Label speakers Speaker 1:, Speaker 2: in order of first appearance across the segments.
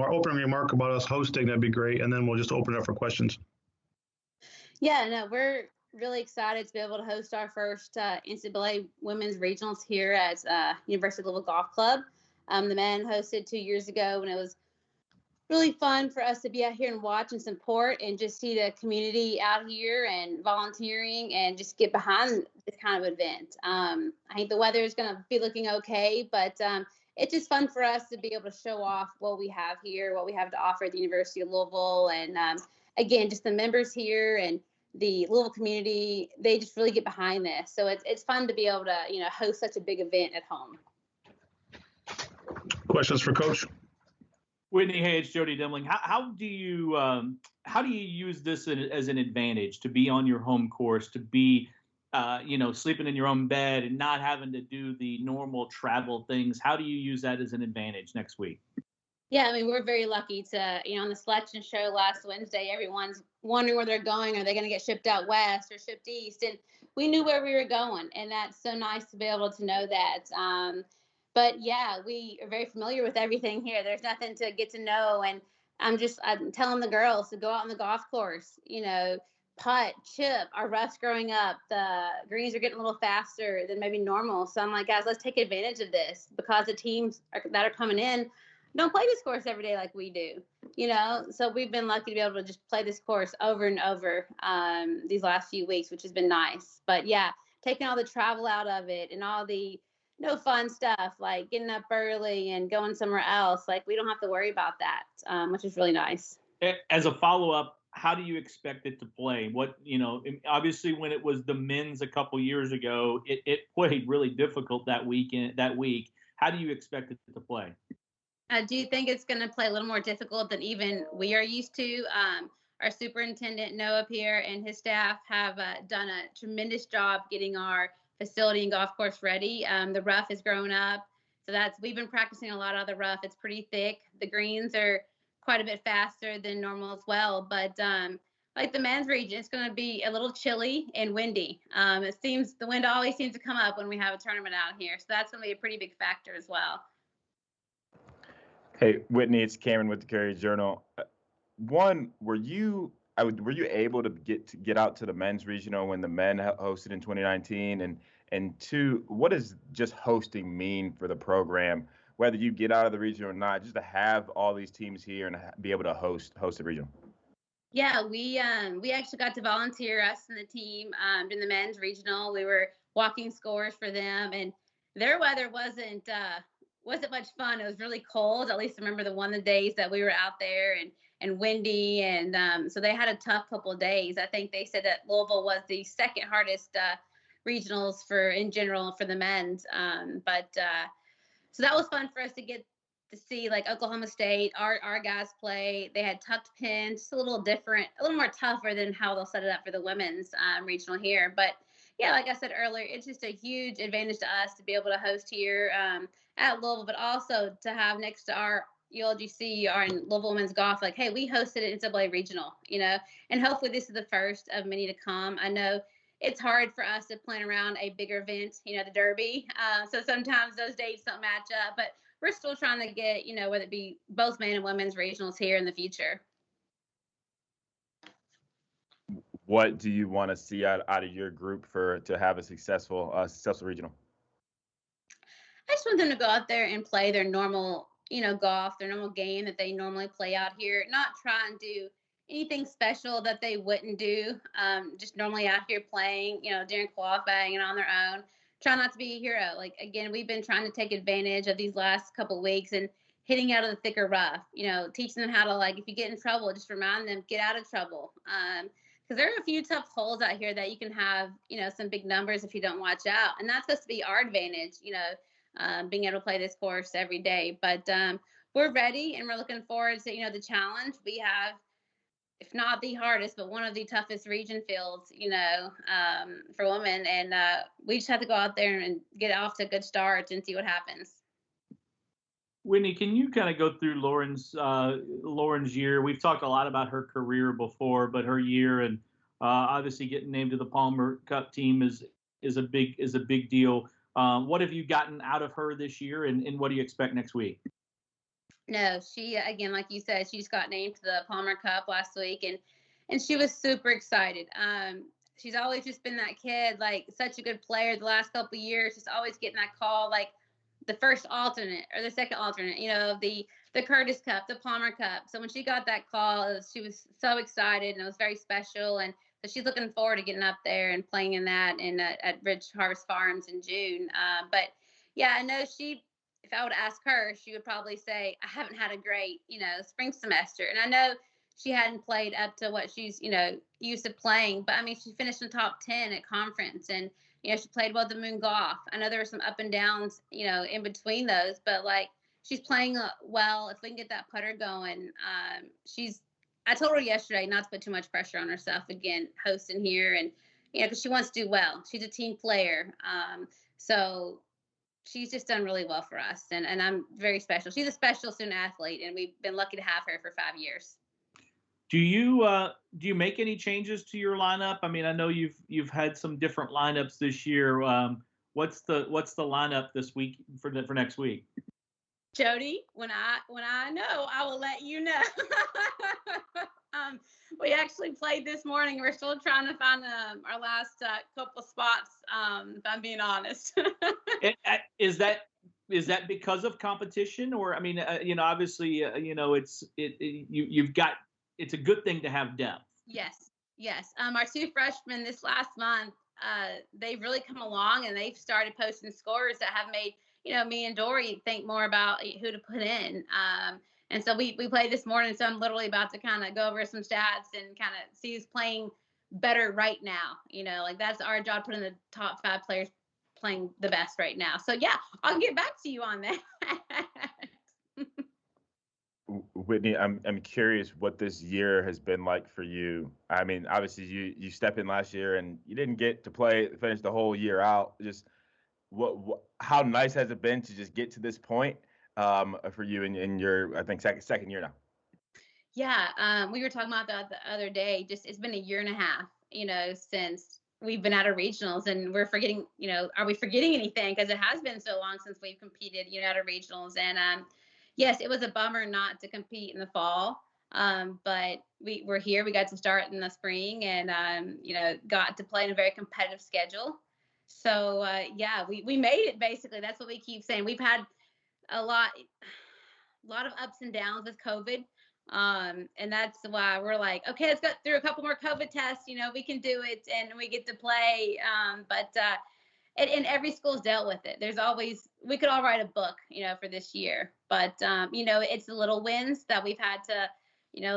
Speaker 1: Or opening remark about us hosting, that'd be great. And then we'll just open it up for questions.
Speaker 2: Yeah, no, we're really excited to be able to host our first NCAA women's regionals here at University of Louisville Golf Club. The men hosted 2 years ago, and it was really fun for us to be out here and watch and support and just see the community out here and volunteering and just get behind this kind of event. I think the weather is going to be looking okay, but it's just fun for us to be able to show off what we have here, what we have to offer at the University of Louisville. And again, just the members here and the Louisville community, they just really get behind this. So it's fun to be able to, host such a big event at home.
Speaker 1: Questions for Coach?
Speaker 3: Whitney, hey, it's Jody Demling. How do you use this as an advantage to be on your home course, to be sleeping in your own bed and not having to do the normal travel things? How do you use that as an advantage next week?
Speaker 2: Yeah, I mean, we're very lucky to, on the selection show last Wednesday, everyone's wondering where they're going. Are they going to get shipped out west or shipped east? And we knew where we were going, and that's so nice to be able to know that. But yeah, we are very familiar with everything here. There's nothing to get to know. And I'm telling the girls to go out on the golf course, putt, chip. Our roughs growing up, the greens are getting a little faster than maybe normal. So I'm like, guys, let's take advantage of this, because the teams that are coming in don't play this course every day like we do, So we've been lucky to be able to just play this course over and over these last few weeks, which has been nice. But yeah, taking all the travel out of it and all the no fun stuff like getting up early and going somewhere else, like we don't have to worry about that, which is really nice.
Speaker 3: As a follow-up, how do you expect it to play? Obviously when it was the men's a couple years ago, it played really difficult that week. How do you expect it to play?
Speaker 2: I do think it's going to play a little more difficult than even we are used to. Our superintendent, Noah Pierre, and his staff have done a tremendous job getting our facility and golf course ready. The rough is growing up. So we've been practicing a lot of the rough. It's pretty thick. The greens are quite a bit faster than normal as well. But like the men's region, it's going to be a little chilly and windy. It seems the wind always seems to come up when we have a tournament out here. So that's going to be a pretty big factor as well.
Speaker 4: Hey, Whitney, it's Cameron with the Courier Journal. One, were you able to get out to the men's regional when the men hosted in 2019? And two, what does just hosting mean for the program, whether you get out of the region or not, just to have all these teams here and be able to host the regional?
Speaker 2: Yeah, we actually got to volunteer, us and the team, in the men's regional. We were walking scores for them, and their weather wasn't much fun. It was really cold. At least I remember the days that we were out there and windy. And so they had a tough couple of days. I think they said that Louisville was the second hardest regionals in general for the men's. So that was fun for us to get to see, like Oklahoma State, our guys play. They had tucked pins, just a little different, a little more tougher than how they'll set it up for the women's regional here. But yeah, like I said earlier, it's just a huge advantage to us to be able to host here at Louisville, but also to have next to our ULGC, our Louisville Women's Golf, like, hey, we hosted an NCAA regional, and hopefully this is the first of many to come. I know it's hard for us to plan around a bigger event, the Derby. So sometimes those dates don't match up, but we're still trying to get, whether it be both men and women's regionals here in the future.
Speaker 4: What do you want to see out of your group to have a successful regional?
Speaker 2: I just want them to go out there and play their normal, golf, their normal game that they normally play out here, not try and do anything special that they wouldn't do, just normally out here playing, during qualifying and on their own. Try not to be a hero. Like, again, we've been trying to take advantage of these last couple of weeks and hitting out of the thicker rough, teaching them how to, like, if you get in trouble, just remind them, get out of trouble. Because there are a few tough holes out here that you can have, some big numbers if you don't watch out. And that's supposed to be our advantage, being able to play this course every day. But we're ready, and we're looking forward to, the challenge. We have, if not the hardest, but one of the toughest region fields, for women. And we just have to go out there and get off to a good start and see what happens.
Speaker 3: Whitney, can you kind of go through Lauren's year? We've talked a lot about her career before, but her year, and obviously getting named to the Palmer Cup team is a big deal. What have you gotten out of her this year, and what do you expect next week?
Speaker 2: No, she again, like you said, she just got named to the Palmer Cup last week, and she was super excited. She's always just been that kid, like such a good player the last couple of years, just always getting that call, like the first alternate or the second alternate, the Curtis Cup, the Palmer Cup. So when she got that call, she was so excited, and it was very special. And so she's looking forward to getting up there and playing in that at Ridge Harvest Farms in June. But yeah, I know if I would ask her, she would probably say, I haven't had a great, spring semester. And I know she hadn't played up to what she's, used to playing. But I mean, she finished in the top 10 at conference, and, she played well at the Moon Golf. I know there were some up and downs, in between those, but like she's playing well. If we can get that putter going, I told her yesterday not to put too much pressure on herself again, hosting here, and, because she wants to do well. She's a team player. So she's just done really well for us, and I'm very special. She's a special student athlete, and we've been lucky to have her for 5 years.
Speaker 3: Do you make any changes to your lineup? I mean, I know you've had some different lineups this year. What's the lineup this week for next week?
Speaker 2: Jody, when I know, I will let you know. We actually played this morning. We're still trying to find our last couple spots. If I'm being honest.
Speaker 3: Is that because of competition, or I mean, obviously, it's a good thing to have depth.
Speaker 2: Yes. Our 2 freshmen this last month, they've really come along, and they've started posting scores that have made me and Dory think more about who to put in. And so we played this morning, so I'm literally about to kind of go over some stats and kind of see who's playing better right now. Like that's our job, putting the top 5 players playing the best right now. So yeah, I'll get back to you on that.
Speaker 4: Whitney, I'm curious what this year has been like for you. I mean, obviously you stepped in last year and you didn't get to finish the whole year out. Just how nice has it been to just get to this point for you in your, I think, second year now?
Speaker 2: Yeah, we were talking about that the other day. Just it's been a year and a half, since we've been out of regionals, and we're forgetting, are we forgetting anything? Because it has been so long since we've competed, out of regionals. And yes, it was a bummer not to compete in the fall. But we're here. We got to start in the spring, and got to play in a very competitive schedule. So yeah, we made it. Basically, that's what we keep saying. We've had a lot of ups and downs with COVID. And that's why we're like, okay, let's go through a couple more COVID tests. We can do it, and we get to play. And every school's dealt with it. There's always, we could all write a book, for this year. But, it's the little wins that we've had to,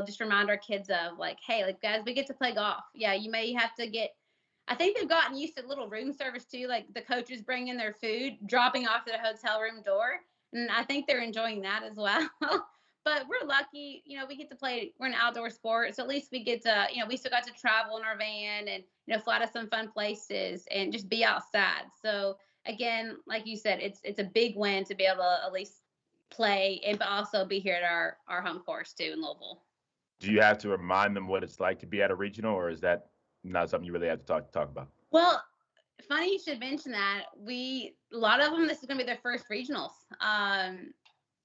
Speaker 2: just remind our kids of, like, hey, like, guys, we get to play golf. Yeah, you may have to I think they've gotten used to little room service too, like the coaches bringing their food, dropping off at the hotel room door. And I think they're enjoying that as well. But we're lucky, we get to play, we're an outdoor sport. So at least we get to, we still got to travel in our van and, fly to some fun places and just be outside. So again, like you said, it's a big win to be able to at least play but also be here at our home course too in Louisville.
Speaker 4: Do you have to remind them what it's like to be at a regional, or is that not something you really have to talk about?
Speaker 2: Well, funny you should mention that. A lot of them, this is going to be their first regionals.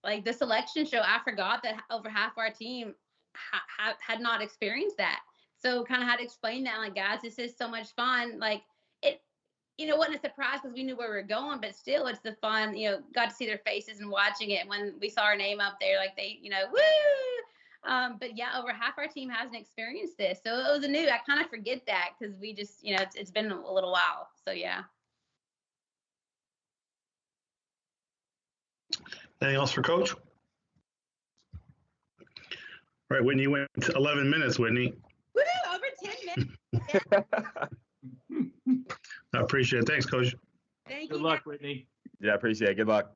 Speaker 2: Like the selection show, I forgot that over half our team had not experienced that. So kind of had to explain that, like, guys, this is so much fun. Like it, wasn't a surprise because we knew where we were going, but still it's the fun, got to see their faces and watching it. When we saw our name up there, like they, woo! But yeah, over half our team hasn't experienced this. So it was I kind of forget that because we just, it's been a little while. So yeah.
Speaker 1: Anything else for Coach? All right, Whitney, you went 11 minutes, Whitney.
Speaker 2: Woo, over 10 minutes.
Speaker 1: I appreciate it. Thanks, Coach.
Speaker 2: Thank
Speaker 3: you. Good luck, Whitney.
Speaker 4: Yeah, I appreciate it. Good luck.